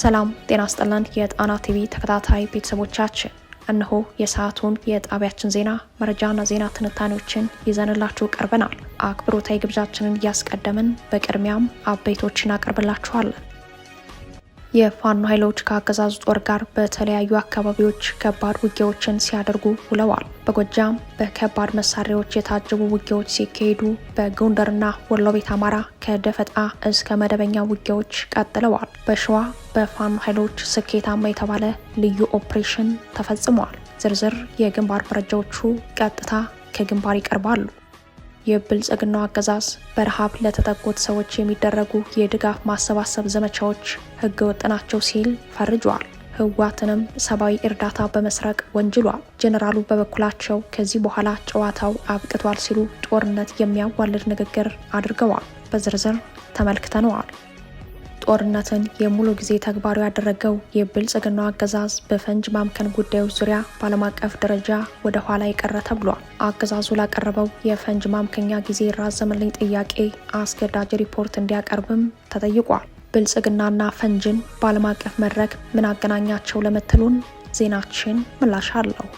ሰላም ጤና ይስጥልን የጣና ቲቪ ተከታታይ ቤተሰቦቻችን፣ እነሆ የሰዓቱን የጣቢያችን ዜና መረጃና ዜና ትንታኔዎችን ይዘንላችሁ ቀርበናል። አክብሮታዊ ግብዣችንን እያስቀደምን በቅድሚያም አበይቶችን አቀርብላችኋለን። የፋኖ ኃይሎች ከአገዛዙ ጦር ጋር በተለያዩ አካባቢዎች ከባድ ውጊያዎችን ሲያደርጉ ውለዋል። በጎጃም በከባድ መሳሪያዎች የታጀቡ ውጊያዎች ሲካሄዱ፣ በጎንደርና ወሎ ቤት አማራ ከደፈጣ እስከ መደበኛ ውጊያዎች ቀጥለዋል። በሸዋ በፋኖ ኃይሎች ስኬታማ የተባለ ልዩ ኦፕሬሽን ተፈጽሟል። ዝርዝር የግንባር መረጃዎቹ ቀጥታ ከግንባር ይቀርባሉ። የብልጽግናው አገዛዝ በረሃብ ለተጠቁት ሰዎች የሚደረጉ የድጋፍ ማሰባሰብ ዘመቻዎች ህገወጥ ናቸው ሲል ፈርጇል። ህወሓትንም ሰብአዊ እርዳታ በመስረቅ ወንጅሏል። ጄኔራሉ በበኩላቸው ከዚህ በኋላ ጨዋታው አብቅቷል ሲሉ ጦርነት የሚያዋልድ ንግግር አድርገዋል። በዝርዝር ተመልክተነዋል። ጦርነትን የሙሉ ጊዜ ተግባሩ ያደረገው የብልጽግናው አገዛዝ በፈንጅ ማምከን ጉዳዮች ዙሪያ በዓለም አቀፍ ደረጃ ወደ ኋላ የቀረ ተብሏል። አገዛዙ ላቀረበው የፈንጅ ማምከኛ ጊዜ ራዘመልኝ ጥያቄ አስገዳጅ ሪፖርት እንዲያቀርብም ተጠይቋል። ብልጽግናና ፈንጅን በዓለም አቀፍ መድረክ ምን አገናኛቸው ለምትሉን ዜናችን ምላሽ አለው።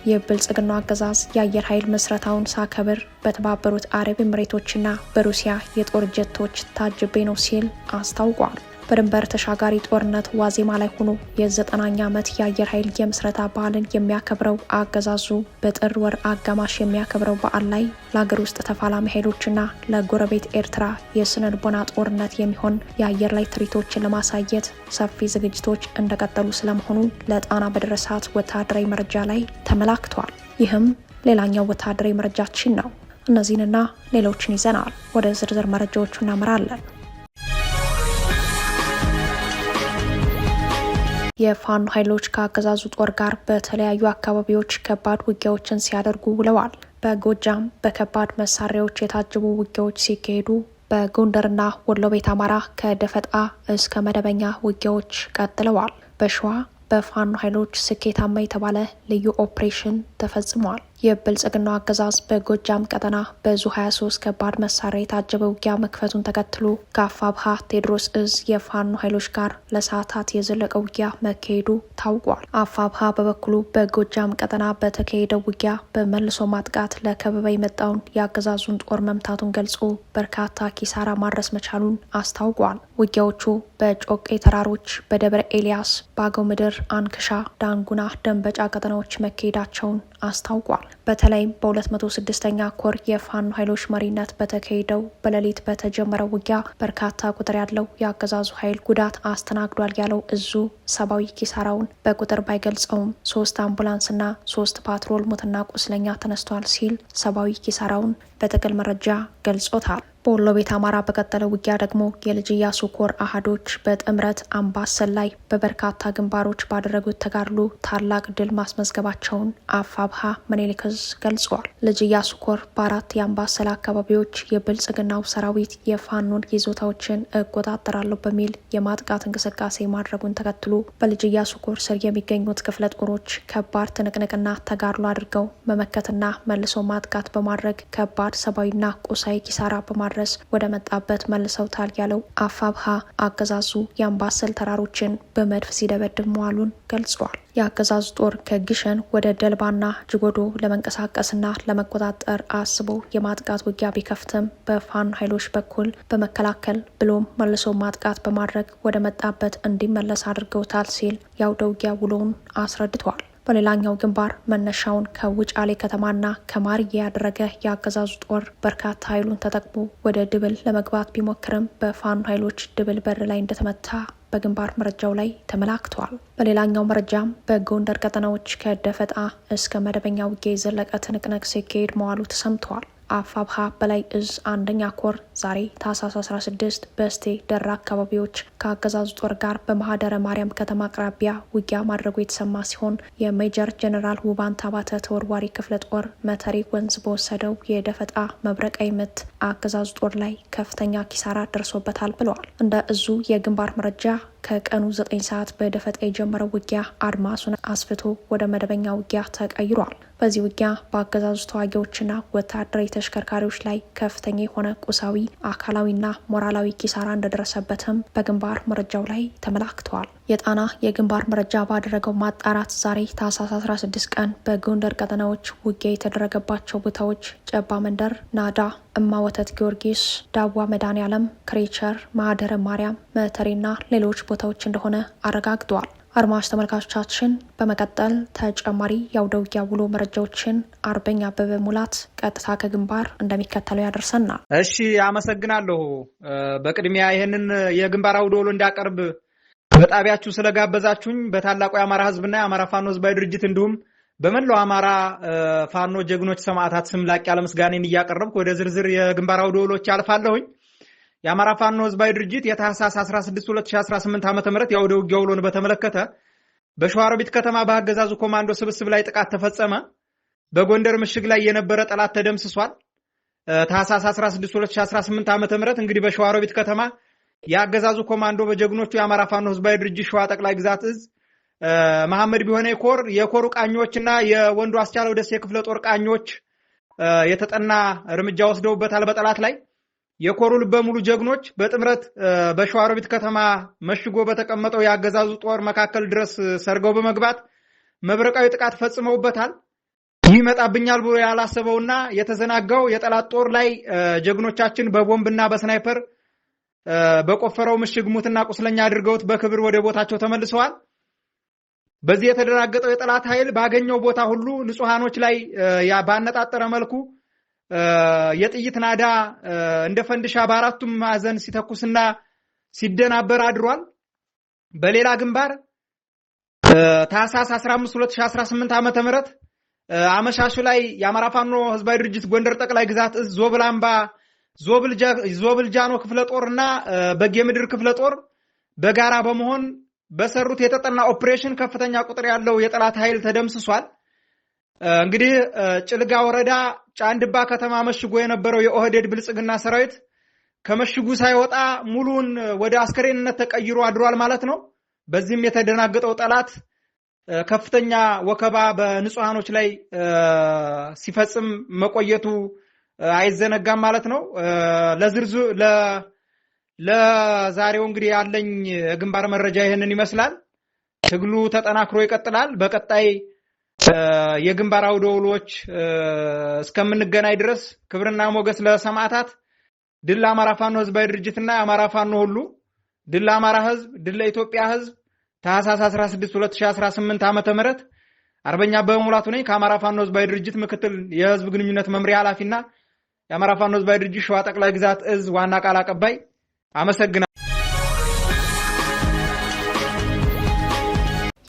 የብልጽግናው አገዛዝ የአየር ኃይል መስረታውን ሳከብር በተባበሩት አረብ ኤምሬቶችና በሩሲያ የጦር ጀቶች ታጅቤ ነው ሲል አስታውቋል። በድንበር ተሻጋሪ ጦርነት ዋዜማ ላይ ሆኖ የ90ኛ ዓመት የአየር ኃይል የምስረታ በዓልን የሚያከብረው አገዛዙ በጥር ወር አጋማሽ የሚያከብረው በዓል ላይ ለሀገር ውስጥ ተፋላሚ ኃይሎችና ለጎረቤት ኤርትራ የስነ ልቦና ጦርነት የሚሆን የአየር ላይ ትርኢቶችን ለማሳየት ሰፊ ዝግጅቶች እንደቀጠሉ ስለመሆኑ ለጣና በደረሳት ወታደራዊ መረጃ ላይ ተመላክቷል። ይህም ሌላኛው ወታደራዊ መረጃችን ነው። እነዚህንና ሌሎችን ይዘናል። ወደ ዝርዝር መረጃዎቹ እናመራለን። የፋኖ ኃይሎች ከአገዛዙ ጦር ጋር በተለያዩ አካባቢዎች ከባድ ውጊያዎችን ሲያደርጉ ውለዋል። በጎጃም በከባድ መሳሪያዎች የታጀቡ ውጊያዎች ሲካሄዱ፣ በጎንደርና ወሎ ቤት አማራ ከደፈጣ እስከ መደበኛ ውጊያዎች ቀጥለዋል። በሸዋ በፋኖ ኃይሎች ስኬታማ የተባለ ልዩ ኦፕሬሽን ተፈጽሟል። የብልጽግናው አገዛዝ በጎጃም ቀጠና በዙ 23 ከባድ መሳሪያ የታጀበ ውጊያ መክፈቱን ተከትሎ ከአፋብሃ ቴዎድሮስ እዝ የፋኖ ኃይሎች ጋር ለሰዓታት የዘለቀ ውጊያ መካሄዱ ታውቋል። አፋብሃ በበኩሉ በጎጃም ቀጠና በተካሄደው ውጊያ በመልሶ ማጥቃት ለከበባ የመጣውን የአገዛዙን ጦር መምታቱን ገልጾ በርካታ ኪሳራ ማድረስ መቻሉን አስታውቋል። ውጊያዎቹ በጮቄ ተራሮች፣ በደብረ ኤልያስ፣ በአገው ምድር፣ አንክሻ፣ ዳንጉና፣ ደንበጫ ቀጠናዎች መካሄዳቸውን አስታውቋል። በተለይም በ206ኛ ኮር የፋኖ ኃይሎች መሪነት በተካሄደው በሌሊት በተጀመረው ውጊያ በርካታ ቁጥር ያለው የአገዛዙ ኃይል ጉዳት አስተናግዷል ያለው እዙ ሰብአዊ ኪሳራውን በቁጥር ባይገልጸውም 3 አምቡላንስና 3 ፓትሮል ሞትና ቁስለኛ ተነስቷል ሲል ሰብአዊ ኪሳራውን በጥቅል መረጃ ገልጾታል። በወሎ ቤት አማራ በቀጠለው ውጊያ ደግሞ የልጅ ኢያሱ ኮር አሃዶች በጥምረት አምባሰል ላይ በበርካታ ግንባሮች ባደረጉት ተጋድሎ ታላቅ ድል ማስመዝገባቸውን አፋብሃ ምኒልክ ዕዝ ገልጿል። ልጅ ኢያሱ ኮር በ4 የአምባሰል አካባቢዎች የብልጽግናው ሰራዊት የፋኖን ይዞታዎችን እቆጣጠራለሁ በሚል የማጥቃት እንቅስቃሴ ማድረጉን ተከትሎ በልጅ ኢያሱ ኮር ስር የሚገኙት ክፍለ ጦሮች ከባድ ትንቅንቅና ተጋድሎ አድርገው መመከትና መልሶ ማጥቃት በማድረግ ከባድ ሰብአዊና ቁሳዊ ኪሳራ በማድረግ ወደ መጣበት መልሰውታል ያለው አፋብሃ አገዛዙ የአምባሰል ተራሮችን በመድፍ ሲደበድብ መዋሉን ገልጿል። የአገዛዙ ጦር ከግሸን ወደ ደልባና ጅጎዶ ለመንቀሳቀስና ለመቆጣጠር አስቦ የማጥቃት ውጊያ ቢከፍትም በፋኖ ኃይሎች በኩል በመከላከል ብሎም መልሶ ማጥቃት በማድረግ ወደ መጣበት እንዲመለስ አድርገውታል ሲል የአውደ ውጊያ ውሎውን አስረድቷል። በሌላኛው ግንባር መነሻውን ከውጫሌ ከተማና ከማርዬ ያደረገ የአገዛዙ ጦር በርካታ ኃይሉን ተጠቅሞ ወደ ድብል ለመግባት ቢሞክርም በፋኖ ኃይሎች ድብል በር ላይ እንደተመታ በግንባር መረጃው ላይ ተመላክተዋል። በሌላኛው መረጃም በጎንደር ቀጠናዎች ከደፈጣ እስከ መደበኛ ውጊያ የዘለቀ ትንቅንቅ ሲካሄድ መዋሉ ተሰምተዋል። አፋብሃ በላይ እዝ 1ኛ ኮር ዛሬ ታህሳስ 16 በስቴ ደራ አካባቢዎች ከአገዛዙ ጦር ጋር በማህደረ ማርያም ከተማ አቅራቢያ ውጊያ ማድረጉ የተሰማ ሲሆን የሜጀር ጀነራል ውባንት አባተ ተወርዋሪ ክፍለ ጦር መተሪ ወንዝ በወሰደው የደፈጣ መብረቃዊ ምት አገዛዙ ጦር ላይ ከፍተኛ ኪሳራ ደርሶበታል ብለዋል። እንደ እዙ የግንባር መረጃ ከቀኑ 9 ሰዓት በደፈጣ የጀመረው ውጊያ አድማሱን አስፍቶ ወደ መደበኛ ውጊያ ተቀይሯል። በዚህ ውጊያ በአገዛዙ ተዋጊዎችና ወታደራዊ ተሽከርካሪዎች ላይ ከፍተኛ የሆነ ቁሳዊ፣ አካላዊና ሞራላዊ ኪሳራ እንደደረሰበትም በግንባር መረጃው ላይ ተመላክተዋል። የጣና የግንባር መረጃ ባደረገው ማጣራት ዛሬ ታህሳስ 16 ቀን በጎንደር ቀጠናዎች ውጊያ የተደረገባቸው ቦታዎች ጨባ መንደር፣ ናዳ፣ እማወተት ጊዮርጊስ፣ ዳዋ መድኃኔዓለም፣ ክሬቸር፣ ማህደረ ማርያም፣ መተሬና ሌሎች ቦታዎች እንደሆነ አረጋግጠዋል። አድማጭ ተመልካቾቻችን በመቀጠል ተጨማሪ የአውደ ውጊያ ውሎ መረጃዎችን አርበኛ አበበ ሙላት ቀጥታ ከግንባር እንደሚከተለው ያደርሰናል። እሺ፣ አመሰግናለሁ። በቅድሚያ ይህንን የግንባር አውደ ውሎ እንዲያቀርብ በጣቢያችሁ ስለጋበዛችሁኝ በታላቁ የአማራ ህዝብና የአማራ ፋኖ ህዝባዊ ድርጅት እንዲሁም በመላው አማራ ፋኖ ጀግኖች ሰማዕታት ስም ላቅ ያለ ምስጋናን እያቀረብኩ ወደ ዝርዝር የግንባር አውደ ውሎች አልፋለሁኝ። የአማራ ፋኖ ህዝባዊ ድርጅት የታህሳስ 16 2018 ዓ.ም የአውደ ውጊያ ውሎን በተመለከተ በሸዋሮቢት ከተማ በአገዛዙ ኮማንዶ ስብስብ ላይ ጥቃት ተፈጸመ። በጎንደር ምሽግ ላይ የነበረ ጠላት ተደምስሷል። ታህሳስ 16 2018 ዓ.ም እንግዲህ በሸዋሮቢት ከተማ የአገዛዙ ኮማንዶ በጀግኖቹ የአማራ ፋኖ ህዝባዊ ድርጅት ሸዋ ጠቅላይ ግዛት እዝ መሐመድ ቢሆነ የኮሩ ቃኞችና የወንዱ አስቻለው ደሴ ክፍለ ጦር ቃኞች የተጠና እርምጃ ወስደውበታል በጠላት ላይ። የኮሩ ልበ ሙሉ ጀግኖች በጥምረት በሸዋሮቢት ከተማ መሽጎ በተቀመጠው የአገዛዙ ጦር መካከል ድረስ ሰርገው በመግባት መብረቃዊ ጥቃት ፈጽመውበታል። ይመጣብኛል ብሎ ያላሰበውና የተዘናጋው የጠላት ጦር ላይ ጀግኖቻችን በቦምብና በስናይፐር በቆፈረው ምሽግ ሙትና ቁስለኛ አድርገውት በክብር ወደ ቦታቸው ተመልሰዋል። በዚህ የተደናገጠው የጠላት ኃይል ባገኘው ቦታ ሁሉ ንጹሃኖች ላይ ባነጣጠረ መልኩ የጥይት ናዳ እንደ ፈንድሻ በአራቱም ማዕዘን ሲተኩስና ሲደናበር አድሯል። በሌላ ግንባር ታህሳስ 15 2018 ዓ.ም አመሻሹ ላይ የአማራ ፋኖ ህዝባዊ ድርጅት ጎንደር ጠቅላይ ግዛት እዝ ዞብላምባ ዞብልጃኖ ክፍለ ጦርና በጌምድር ክፍለ ጦር በጋራ በመሆን በሰሩት የተጠና ኦፕሬሽን ከፍተኛ ቁጥር ያለው የጠላት ኃይል ተደምስሷል። እንግዲህ ጭልጋ ወረዳ ጫንድባ ከተማ መሽጎ የነበረው የኦህዴድ ብልጽግና ሰራዊት ከመሽጉ ሳይወጣ ሙሉን ወደ አስከሬንነት ተቀይሮ አድሯል ማለት ነው። በዚህም የተደናገጠው ጠላት ከፍተኛ ወከባ በንጹሃኖች ላይ ሲፈጽም መቆየቱ አይዘነጋም ማለት ነው። ለዛሬው እንግዲህ ያለኝ የግንባር መረጃ ይሄንን ይመስላል። ትግሉ ተጠናክሮ ይቀጥላል። በቀጣይ የግንባር አውደ ውሎች እስከምንገናኝ ድረስ ክብርና ሞገስ ለሰማዕታት። ድል ለአማራ ፋኖ ህዝባዊ ድርጅትና የአማራ ፋኖ ሁሉ። ድል ለአማራ ህዝብ፣ ድል ለኢትዮጵያ ህዝብ። ታህሳስ 16 2018 ዓ.ም አርበኛ አበበ ሙላቱ ነኝ ከአማራ ፋኖ ህዝባዊ ድርጅት ምክትል የህዝብ ግንኙነት መምሪያ ኃላፊና የአማራ ፋኖ ህዝባዊ ድርጅት ሸዋ ጠቅላይ ግዛት እዝ ዋና ቃል አቀባይ። አመሰግናለሁ።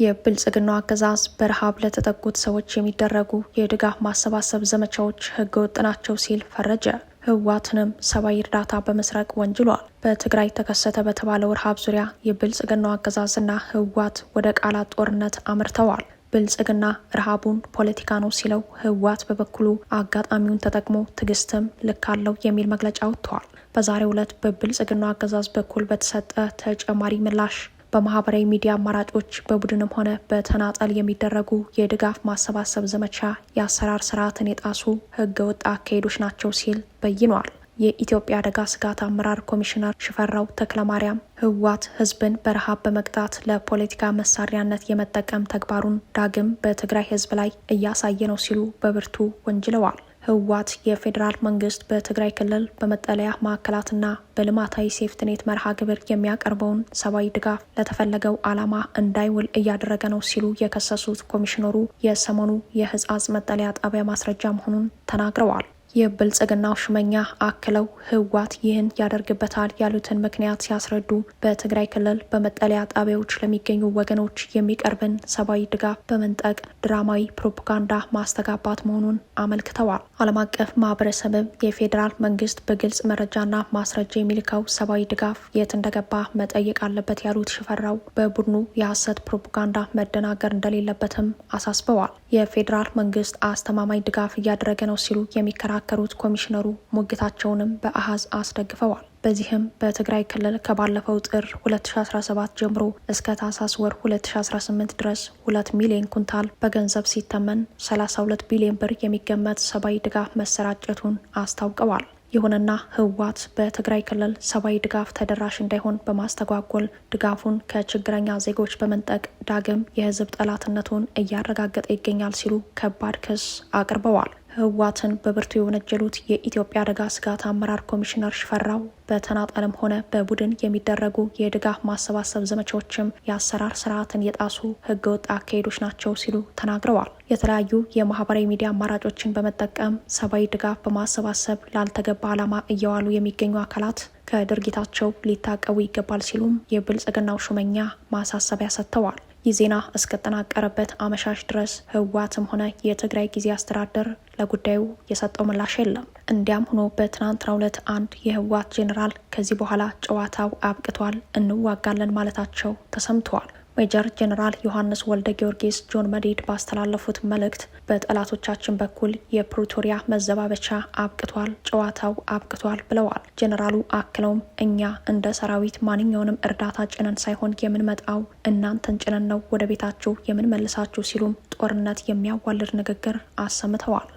የብልጽግናው አገዛዝ በረሃብ ለተጠቁት ሰዎች የሚደረጉ የድጋፍ ማሰባሰብ ዘመቻዎች ህገወጥ ናቸው ሲል ፈረጀ። ህወሓትንም ሰብአዊ እርዳታ በመስረቅ ወንጅሏል። በትግራይ ተከሰተ በተባለው ረሃብ ዙሪያ የብልጽግናው አገዛዝና ህወሓት ወደ ቃላት ጦርነት አምርተዋል። ብልጽግና ረሃቡን ፖለቲካ ነው ሲለው፣ ህወሓት በበኩሉ አጋጣሚውን ተጠቅሞ ትዕግስትም ልክ አለው የሚል መግለጫ ወጥተዋል። በዛሬው ዕለት በብልጽግናው አገዛዝ በኩል በተሰጠ ተጨማሪ ምላሽ በማህበራዊ ሚዲያ አማራጮች በቡድንም ሆነ በተናጠል የሚደረጉ የድጋፍ ማሰባሰብ ዘመቻ የአሰራር ስርዓትን የጣሱ ህገወጥ አካሄዶች ናቸው ሲል በይኗል። የኢትዮጵያ አደጋ ስጋት አመራር ኮሚሽነር ሽፈራው ተክለማርያም ህወሓት ህዝብን በረሃብ በመቅጣት ለፖለቲካ መሳሪያነት የመጠቀም ተግባሩን ዳግም በትግራይ ህዝብ ላይ እያሳየ ነው ሲሉ በብርቱ ወንጅለዋል። ህወሓት የፌዴራል መንግስት በትግራይ ክልል በመጠለያ ማዕከላትና በልማታዊ ሴፍትኔት መርሃ ግብር የሚያቀርበውን ሰብአዊ ድጋፍ ለተፈለገው ዓላማ እንዳይውል እያደረገ ነው ሲሉ የከሰሱት ኮሚሽነሩ የሰሞኑ የህጻጽ መጠለያ ጣቢያ ማስረጃ መሆኑን ተናግረዋል። የብልጽግናው ሹመኛ አክለው ህወሓት ይህን ያደርግበታል ያሉትን ምክንያት ሲያስረዱ በትግራይ ክልል በመጠለያ ጣቢያዎች ለሚገኙ ወገኖች የሚቀርብን ሰብአዊ ድጋፍ በመንጠቅ ድራማዊ ፕሮፓጋንዳ ማስተጋባት መሆኑን አመልክተዋል። ዓለም አቀፍ ማህበረሰብም የፌዴራል መንግስት በግልጽ መረጃና ማስረጃ የሚልከው ሰብአዊ ድጋፍ የት እንደገባ መጠየቅ አለበት ያሉት ሽፈራው በቡድኑ የሐሰት ፕሮፓጋንዳ መደናገር እንደሌለበትም አሳስበዋል። የፌዴራል መንግስት አስተማማኝ ድጋፍ እያደረገ ነው ሲሉ የሚከራከሩት ኮሚሽነሩ ሙግታቸውንም በአሃዝ አስደግፈዋል። በዚህም በትግራይ ክልል ከባለፈው ጥር 2017 ጀምሮ እስከ ታህሳስ ወር 2018 ድረስ 2 ሚሊዮን ኩንታል በገንዘብ ሲተመን 32 ቢሊዮን ብር የሚገመት ሰብአዊ ድጋፍ መሰራጨቱን አስታውቀዋል። ይሁንና ህወሓት በትግራይ ክልል ሰብአዊ ድጋፍ ተደራሽ እንዳይሆን በማስተጓጎል ድጋፉን ከችግረኛ ዜጎች በመንጠቅ ዳግም የህዝብ ጠላትነቱን እያረጋገጠ ይገኛል ሲሉ ከባድ ክስ አቅርበዋል። ህወሓትን በብርቱ የወነጀሉት የኢትዮጵያ አደጋ ስጋት አመራር ኮሚሽነር ሽፈራው በተናጠልም ሆነ በቡድን የሚደረጉ የድጋፍ ማሰባሰብ ዘመቻዎችም የአሰራር ስርዓትን የጣሱ ህገወጥ አካሄዶች ናቸው ሲሉ ተናግረዋል። የተለያዩ የማህበራዊ ሚዲያ አማራጮችን በመጠቀም ሰብአዊ ድጋፍ በማሰባሰብ ላልተገባ ዓላማ እየዋሉ የሚገኙ አካላት ከድርጊታቸው ሊታቀቡ ይገባል ሲሉም የብልጽግናው ሹመኛ ማሳሰቢያ ሰጥተዋል። ይህ ዜና እስከተጠናቀረበት አመሻሽ ድረስ ህወሓትም ሆነ የትግራይ ጊዜ አስተዳደር ለጉዳዩ የሰጠው ምላሽ የለም። እንዲያም ሆኖ በትናንትናው ዕለት አንድ የህወሓት ጄኔራል ከዚህ በኋላ ጨዋታው አብቅቷል፣ እንዋጋለን ማለታቸው ተሰምተዋል። ሜጀር ጄኔራል ዮሐንስ ወልደ ጊዮርጊስ ጆን መዲድ ባስተላለፉት መልእክት በጠላቶቻችን በኩል የፕሪቶሪያ መዘባበቻ አብቅቷል፣ ጨዋታው አብቅቷል ብለዋል። ጄኔራሉ አክለውም እኛ እንደ ሰራዊት ማንኛውንም እርዳታ ጭነን ሳይሆን የምንመጣው እናንተን ጭነን ነው ወደ ቤታችሁ የምንመልሳችሁ ሲሉም ጦርነት የሚያዋልድ ንግግር አሰምተዋል።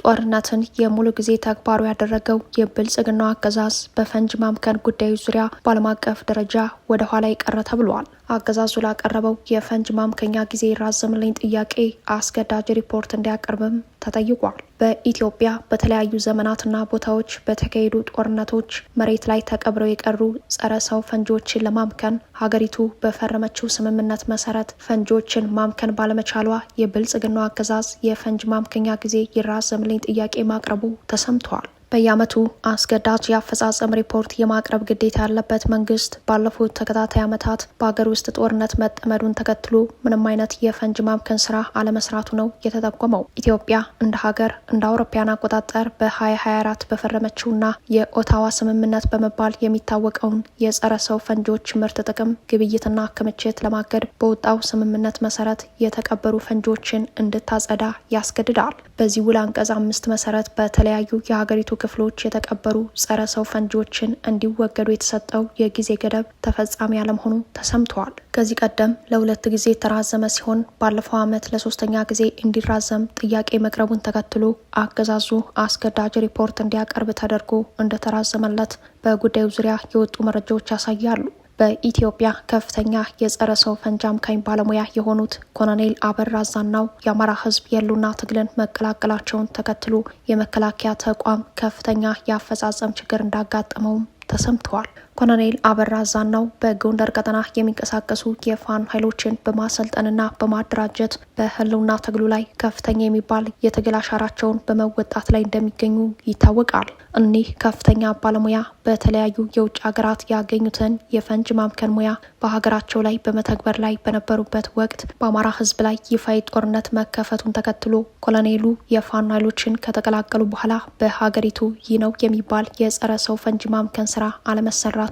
ጦርነትን የሙሉ ጊዜ ተግባሩ ያደረገው የብልጽግናው አገዛዝ በፈንጅ ማምከን ጉዳዮች ዙሪያ በዓለም አቀፍ ደረጃ ወደ ኋላ ይቀረ ተብሏል። አገዛዙ ላቀረበው የፈንጅ ማምከኛ ጊዜ ራዘምልኝ ጥያቄ አስገዳጅ ሪፖርት እንዲያቀርብም ተጠይቋል። በኢትዮጵያ በተለያዩ ዘመናትና ቦታዎች በተካሄዱ ጦርነቶች መሬት ላይ ተቀብረው የቀሩ ጸረ ሰው ፈንጂዎችን ለማምከን ሀገሪቱ በፈረመችው ስምምነት መሰረት ፈንጂዎችን ማምከን ባለመቻሏ የብልጽግናው አገዛዝ የፈንጅ ማምከኛ ጊዜ ይራዘምልኝ ጥያቄ ማቅረቡ ተሰምቷል። በየዓመቱ አስገዳጅ የአፈጻጸም ሪፖርት የማቅረብ ግዴታ ያለበት መንግስት ባለፉት ተከታታይ ዓመታት በሀገር ውስጥ ጦርነት መጠመዱን ተከትሎ ምንም አይነት የፈንጅ ማምከን ስራ አለመስራቱ ነው የተጠቆመው። ኢትዮጵያ እንደ ሀገር እንደ አውሮፓውያን አቆጣጠር በ2024 በፈረመችውና የኦታዋ ስምምነት በመባል የሚታወቀውን የጸረ ሰው ፈንጂዎች ምርት ጥቅም ግብይትና ክምችት ለማገድ በወጣው ስምምነት መሰረት የተቀበሩ ፈንጂዎችን እንድታጸዳ ያስገድዳል። በዚህ ውል አንቀጽ 5 መሰረት በተለያዩ የሀገሪቱ ክፍሎች የተቀበሩ ጸረ ሰው ፈንጂዎችን እንዲወገዱ የተሰጠው የጊዜ ገደብ ተፈጻሚ ያለመሆኑ ተሰምተዋል። ከዚህ ቀደም ለ2 ጊዜ የተራዘመ ሲሆን ባለፈው ዓመት ለ3ኛ ጊዜ እንዲራዘም ጥያቄ መቅረቡን ተከትሎ አገዛዙ አስገዳጅ ሪፖርት እንዲያቀርብ ተደርጎ እንደተራዘመለት በጉዳዩ ዙሪያ የወጡ መረጃዎች ያሳያሉ። በኢትዮጵያ ከፍተኛ የጸረ ሰው ፈንጂ አምካኝ ባለሙያ የሆኑት ኮሎኔል አበራ ዛናው የአማራ ሕዝብ የህልውና ትግልን መቀላቀላቸውን ተከትሎ የመከላከያ ተቋም ከፍተኛ የአፈጻጸም ችግር እንዳጋጠመውም ተሰምተዋል። ኮሎኔል አበራ ዛናው በጎንደር ቀጠና የሚንቀሳቀሱ የፋኖ ኃይሎችን በማሰልጠንና በማደራጀት በህልውና ትግሉ ላይ ከፍተኛ የሚባል የትግል አሻራቸውን በመወጣት ላይ እንደሚገኙ ይታወቃል። እኒህ ከፍተኛ ባለሙያ በተለያዩ የውጭ ሀገራት ያገኙትን የፈንጅ ማምከን ሙያ በሀገራቸው ላይ በመተግበር ላይ በነበሩበት ወቅት በአማራ ህዝብ ላይ ይፋዊ ጦርነት መከፈቱን ተከትሎ ኮሎኔሉ የፋኖ ኃይሎችን ከተቀላቀሉ በኋላ በሀገሪቱ ይህ ነው የሚባል የጸረ ሰው ፈንጅ ማምከን ስራ አለመሰራቱን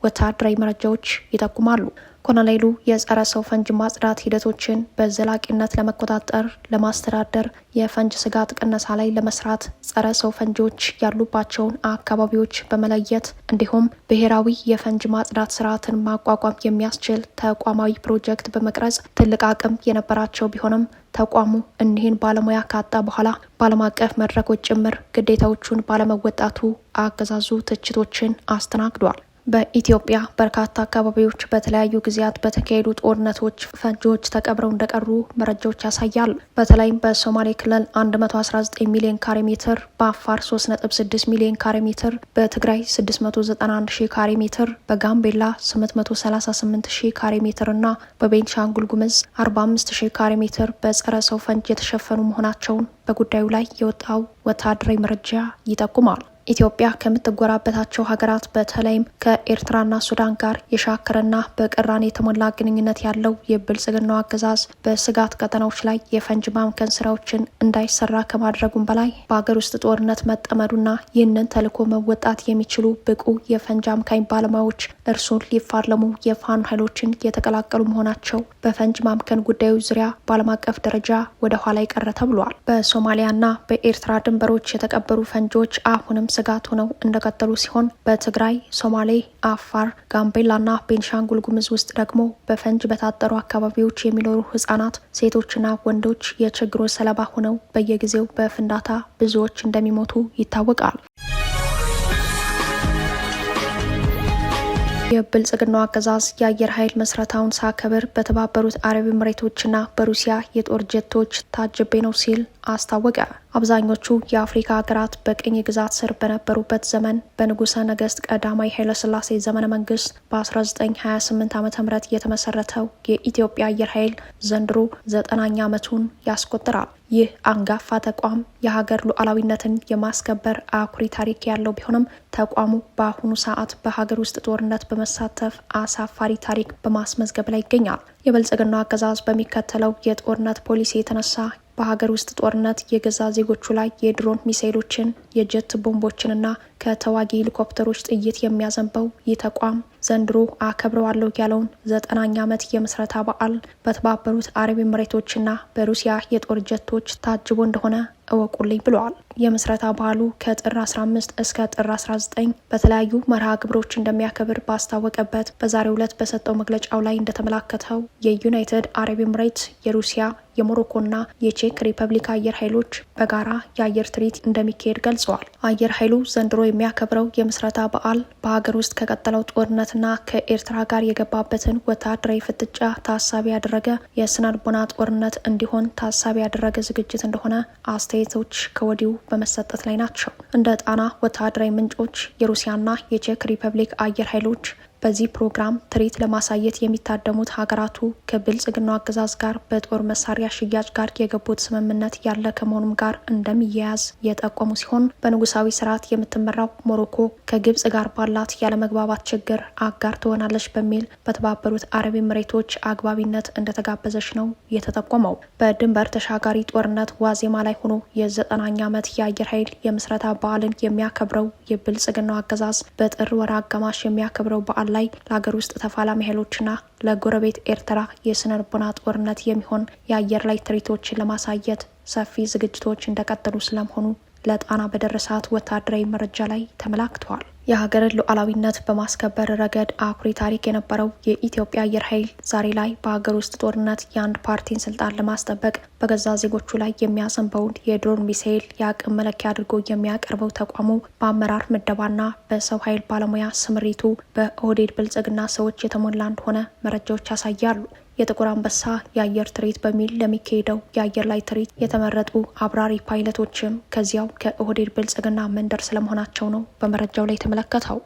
ወታደራዊ መረጃዎች ይጠቁማሉ። ኮሎኔሉ የጸረ ሰው ፈንጅ ማጽዳት ሂደቶችን በዘላቂነት ለመቆጣጠር፣ ለማስተዳደር፣ የፈንጅ ስጋት ቅነሳ ላይ ለመስራት ጸረ ሰው ፈንጂዎች ያሉባቸውን አካባቢዎች በመለየት እንዲሁም ብሔራዊ የፈንጅ ማጽዳት ስርዓትን ማቋቋም የሚያስችል ተቋማዊ ፕሮጀክት በመቅረጽ ትልቅ አቅም የነበራቸው ቢሆንም ተቋሙ እኒህን ባለሙያ ካጣ በኋላ በዓለም አቀፍ መድረኮች ጭምር ግዴታዎቹን ባለመወጣቱ አገዛዙ ትችቶችን አስተናግዷል። በኢትዮጵያ በርካታ አካባቢዎች በተለያዩ ጊዜያት በተካሄዱ ጦርነቶች ፈንጂዎች ተቀብረው እንደቀሩ መረጃዎች ያሳያሉ። በተለይም በሶማሌ ክልል 119 ሚሊዮን ካሬ ሜትር፣ በአፋር 3.6 ሚሊዮን ካሬ ሜትር፣ በትግራይ 691 ሺህ ካሬ ሜትር፣ በጋምቤላ 838 ሺህ ካሬ ሜትር እና በቤንሻንጉል ጉምዝ 45 ሺህ ካሬ ሜትር በጸረ ሰው ፈንጅ የተሸፈኑ መሆናቸውን በጉዳዩ ላይ የወጣው ወታደራዊ መረጃ ይጠቁማል። ኢትዮጵያ ከምትጎራበታቸው ሀገራት በተለይም ከኤርትራና ሱዳን ጋር የሻከረና በቅራኔ የተሞላ ግንኙነት ያለው የብልጽግናው አገዛዝ በስጋት ቀጠናዎች ላይ የፈንጅ ማምከን ስራዎችን እንዳይሰራ ከማድረጉም በላይ በሀገር ውስጥ ጦርነት መጠመዱና ይህንን ተልዕኮ መወጣት የሚችሉ ብቁ የፈንጅ አምካኝ ባለሙያዎች እርሱን ሊፋለሙ የፋኖ ኃይሎችን የተቀላቀሉ መሆናቸው በፈንጅ ማምከን ጉዳዩ ዙሪያ በዓለም አቀፍ ደረጃ ወደ ኋላ ይቀረ ተብሏል። በሶማሊያና በኤርትራ ድንበሮች የተቀበሩ ፈንጂዎች አሁንም ስጋት ሆነው እንደቀጠሉ ሲሆን በትግራይ፣ ሶማሌ፣ አፋር፣ ጋምቤላና ቤንሻንጉል ጉሙዝ ውስጥ ደግሞ በፈንጅ በታጠሩ አካባቢዎች የሚኖሩ ህጻናት፣ ሴቶችና ወንዶች የችግሩ ሰለባ ሆነው በየጊዜው በፍንዳታ ብዙዎች እንደሚሞቱ ይታወቃል። የብልጽግናው አገዛዝ የአየር ኃይል መስረታውን ሳከብር በተባበሩት አረብ ኤሚሬቶችና በሩሲያ የጦር ጀቶች ታጅቤ ነው ሲል አስታወቀ። አብዛኞቹ የአፍሪካ ሀገራት በቅኝ ግዛት ስር በነበሩበት ዘመን በንጉሰ ነገስት ቀዳማዊ ኃይለሥላሴ ዘመነ መንግስት በ1928 ዓ.ም የተመሰረተው የኢትዮጵያ አየር ኃይል ዘንድሮ 90ኛ ዓመቱን ያስቆጥራል። ይህ አንጋፋ ተቋም የሀገር ሉዓላዊነትን የማስከበር አኩሪ ታሪክ ያለው ቢሆንም ተቋሙ በአሁኑ ሰዓት በሀገር ውስጥ ጦርነት በመሳተፍ አሳፋሪ ታሪክ በማስመዝገብ ላይ ይገኛል። የብልጽግናው አገዛዝ በሚከተለው የጦርነት ፖሊሲ የተነሳ በሀገር ውስጥ ጦርነት የገዛ ዜጎቹ ላይ የድሮን ሚሳይሎችን፣ የጀት ቦምቦችንና ከተዋጊ ሄሊኮፕተሮች ጥይት የሚያዘንበው ይህ ተቋም ዘንድሮ አከብረዋለሁ ያለውን 90ኛ ዓመት የምስረታ በዓል በተባበሩት አረብ ኤሚሬቶችና በሩሲያ የጦር ጀቶች ታጅቦ እንደሆነ እወቁልኝ ብለዋል። የምስረታ በዓሉ ከጥር 15 እስከ ጥር 19 በተለያዩ መርሃ ግብሮች እንደሚያከብር ባስታወቀበት በዛሬው ዕለት በሰጠው መግለጫው ላይ እንደተመላከተው የዩናይትድ አረብ ኤሚሬትስ፣ የሩሲያ፣ የሞሮኮና የቼክ ሪፐብሊክ አየር ኃይሎች በጋራ የአየር ትርኢት እንደሚካሄድ ገልጸዋል። አየር ኃይሉ ዘንድሮ የሚያከብረው የምስረታ በዓል በሀገር ውስጥ ከቀጠለው ጦርነትና ከኤርትራ ጋር የገባበትን ወታደራዊ ፍጥጫ ታሳቢ ያደረገ የስነ ልቦና ጦርነት እንዲሆን ታሳቢ ያደረገ ዝግጅት እንደሆነ አስተያየቶች ከወዲሁ በመሰጠት ላይ ናቸው። እንደ ጣና ወታደራዊ ምንጮች የሩሲያና የቼክ ሪፐብሊክ አየር ኃይሎች በዚህ ፕሮግራም ትርኢት ለማሳየት የሚታደሙት ሀገራቱ ከብልጽግናው አገዛዝ ጋር በጦር መሳሪያ ሽያጭ ጋር የገቡት ስምምነት ያለ ከመሆኑም ጋር እንደሚያያዝ የጠቆሙ ሲሆን በንጉሳዊ ስርዓት የምትመራው ሞሮኮ ከግብጽ ጋር ባላት ያለመግባባት ችግር አጋር ትሆናለች በሚል በተባበሩት አረብ ኤሚሬቶች አግባቢነት እንደተጋበዘች ነው የተጠቆመው። በድንበር ተሻጋሪ ጦርነት ዋዜማ ላይ ሆኖ የ90ኛ ዓመት የአየር ኃይል የምስረታ በዓልን የሚያከብረው የብልጽግናው አገዛዝ በጥር ወር አጋማሽ የሚያከብረው በዓል ላይ ለሀገር ውስጥ ተፋላሚ ኃይሎችና ለጎረቤት ኤርትራ የስነ ልቦና ጦርነት የሚሆን የአየር ላይ ትርኢቶችን ለማሳየት ሰፊ ዝግጅቶች እንደቀጠሉ ስለመሆኑ ለጣና በደረሳት ወታደራዊ መረጃ ላይ ተመላክተዋል። የሀገርን ሉዓላዊነት በማስከበር ረገድ አኩሪ ታሪክ የነበረው የኢትዮጵያ አየር ኃይል ዛሬ ላይ በሀገር ውስጥ ጦርነት የአንድ ፓርቲን ስልጣን ለማስጠበቅ በገዛ ዜጎቹ ላይ የሚያዘንበውን የድሮን ሚሳኤል የአቅም መለኪያ አድርጎ የሚያቀርበው ተቋሙ በአመራር ምደባና በሰው ኃይል ባለሙያ ስምሪቱ በኦህዴድ ብልጽግና ሰዎች የተሞላ እንደሆነ መረጃዎች ያሳያሉ። የጥቁር አንበሳ የአየር ትርኢት በሚል ለሚካሄደው የአየር ላይ ትርኢት የተመረጡ አብራሪ ፓይለቶችም ከዚያው ከኦህዴድ ብልጽግና መንደር ስለመሆናቸው ነው በመረጃው ላይ የተመለከተው።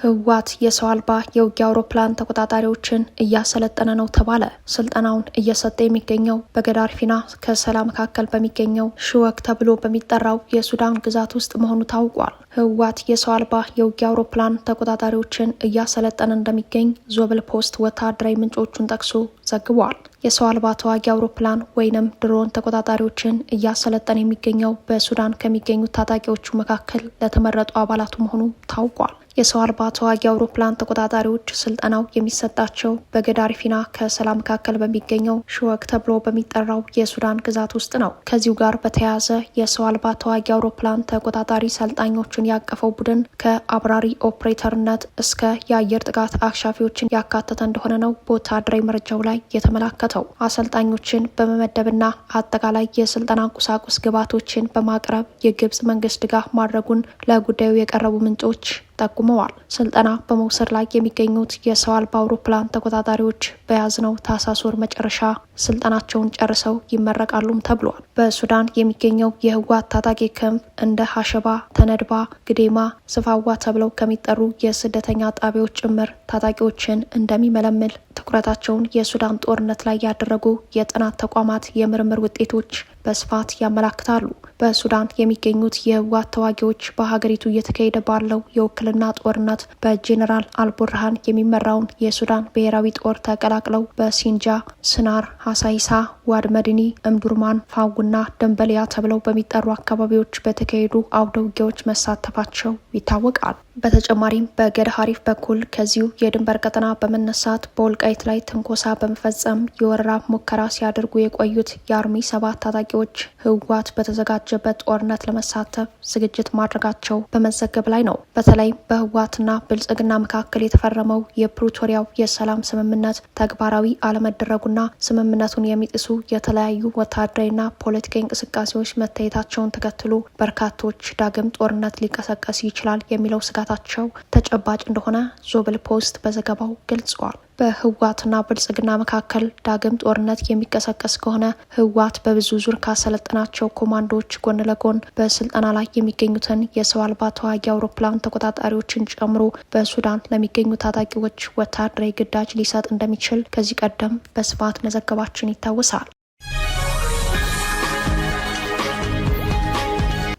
ህወሓት የሰው አልባ የውጊያ አውሮፕላን ተቆጣጣሪዎችን እያሰለጠነ ነው ተባለ። ስልጠናውን እየሰጠ የሚገኘው በገዳሪፊና ከሰላ መካከል በሚገኘው ሽወክ ተብሎ በሚጠራው የሱዳን ግዛት ውስጥ መሆኑ ታውቋል። ህወሓት የሰው አልባ የውጊያ አውሮፕላን ተቆጣጣሪዎችን እያሰለጠነ እንደሚገኝ ዞብል ፖስት ወታደራዊ ምንጮቹን ጠቅሶ ዘግቧል። የሰው አልባ ተዋጊ አውሮፕላን ወይንም ድሮን ተቆጣጣሪዎችን እያሰለጠነ የሚገኘው በሱዳን ከሚገኙ ታጣቂዎቹ መካከል ለተመረጡ አባላቱ መሆኑ ታውቋል። የሰው አልባ ተዋጊ አውሮፕላን ተቆጣጣሪዎች ስልጠናው የሚሰጣቸው በገዳሪፊና ከሰላ መካከል በሚገኘው ሽወክ ተብሎ በሚጠራው የሱዳን ግዛት ውስጥ ነው። ከዚሁ ጋር በተያያዘ የሰው አልባ ተዋጊ አውሮፕላን ተቆጣጣሪ ሰልጣኞችን ያቀፈው ቡድን ከአብራሪ ኦፕሬተርነት እስከ የአየር ጥቃት አክሻፊዎችን ያካተተ እንደሆነ ነው በወታደራዊ መረጃው ላይ የተመላከተው። አሰልጣኞችን በመመደብና አጠቃላይ የስልጠና ቁሳቁስ ግብዓቶችን በማቅረብ የግብጽ መንግስት ድጋፍ ማድረጉን ለጉዳዩ የቀረቡ ምንጮች ጠቁመዋል። ስልጠና በመውሰድ ላይ የሚገኙት የሰው አልባ አውሮፕላን ተቆጣጣሪዎች በያዝነው ታህሳስ ወር መጨረሻ ስልጠናቸውን ጨርሰው ይመረቃሉም ተብሏል። በሱዳን የሚገኘው የህወሓት ታጣቂ ክንፍ እንደ ሀሸባ፣ ተነድባ፣ ግዴማ፣ ስፋዋ ተብለው ከሚጠሩ የስደተኛ ጣቢያዎች ጭምር ታጣቂዎችን እንደሚመለምል ትኩረታቸውን የሱዳን ጦርነት ላይ ያደረጉ የጥናት ተቋማት የምርምር ውጤቶች በስፋት ያመላክታሉ። በሱዳን የሚገኙት የህወሓት ተዋጊዎች በሀገሪቱ እየተካሄደ ባለው የውክልና ጦርነት በጄኔራል አልቡርሃን የሚመራውን የሱዳን ብሔራዊ ጦር ተቀላቅለው በሲንጃ፣ ስናር፣ ሀሳይሳ፣ ዋድ መድኒ፣ እምዱርማን፣ ፋውና ደንበሊያ ተብለው በሚጠሩ አካባቢዎች በተካሄዱ አውደ ውጊያዎች መሳተፋቸው ይታወቃል። በተጨማሪም በገድ ሀሪፍ በኩል ከዚሁ የድንበር ቀጠና በመነሳት በወልቃይት ላይ ትንኮሳ በመፈጸም የወረራ ሙከራ ሲያደርጉ የቆዩት የአርሚ 7 ታጣቂዎች ህወሓት በተዘጋጀበት ጦርነት ለመሳተፍ ዝግጅት ማድረጋቸው በመዘገብ ላይ ነው። በተለይም በህወሓትና ብልጽግና መካከል የተፈረመው የፕሪቶሪያው የሰላም ስምምነት ተግባራዊ አለመደረጉና ስምምነቱን የሚጥሱ የተለያዩ ወታደራዊና ፖለቲካዊ እንቅስቃሴዎች መታየታቸውን ተከትሎ በርካቶች ዳግም ጦርነት ሊቀሰቀስ ይችላል የሚለው ስጋታቸው ተጨባጭ እንደሆነ ዞብል ፖስት በዘገባው ገልጸዋል። በህወሓትና ብልጽግና መካከል ዳግም ጦርነት የሚቀሰቀስ ከሆነ ህወሓት በብዙ ዙር ካሰለጠናቸው ኮማንዶዎች ጎን ለጎን በስልጠና ላይ የሚገኙትን የሰው አልባ ተዋጊ አውሮፕላን ተቆጣጣሪዎችን ጨምሮ በሱዳን ለሚገኙ ታጣቂዎች ወታደራዊ ግዳጅ ሊሰጥ እንደሚችል ከዚህ ቀደም በስፋት መዘገባችን ይታወሳል።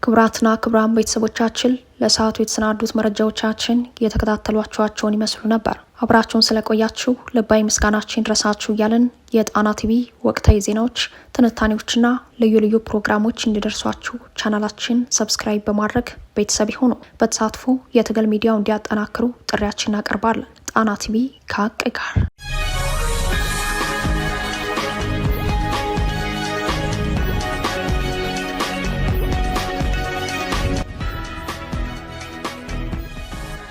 ክቡራትና ክቡራን ቤተሰቦቻችን ለሰዓቱ የተሰናዱት መረጃዎቻችን የተከታተሏቸዋቸውን ይመስሉ ነበር። አብራችሁን ስለቆያችሁ ልባዊ ምስጋናችን ይድረሳችሁ እያልን የጣና ቲቪ ወቅታዊ ዜናዎች፣ ትንታኔዎችና ልዩ ልዩ ፕሮግራሞች እንዲደርሷችሁ ቻናላችን ሰብስክራይብ በማድረግ ቤተሰብ ይሁኑ። በተሳትፎ የትግል ሚዲያው እንዲያጠናክሩ ጥሪያችን እናቀርባለን። ጣና ቲቪ ከሀቅ ጋር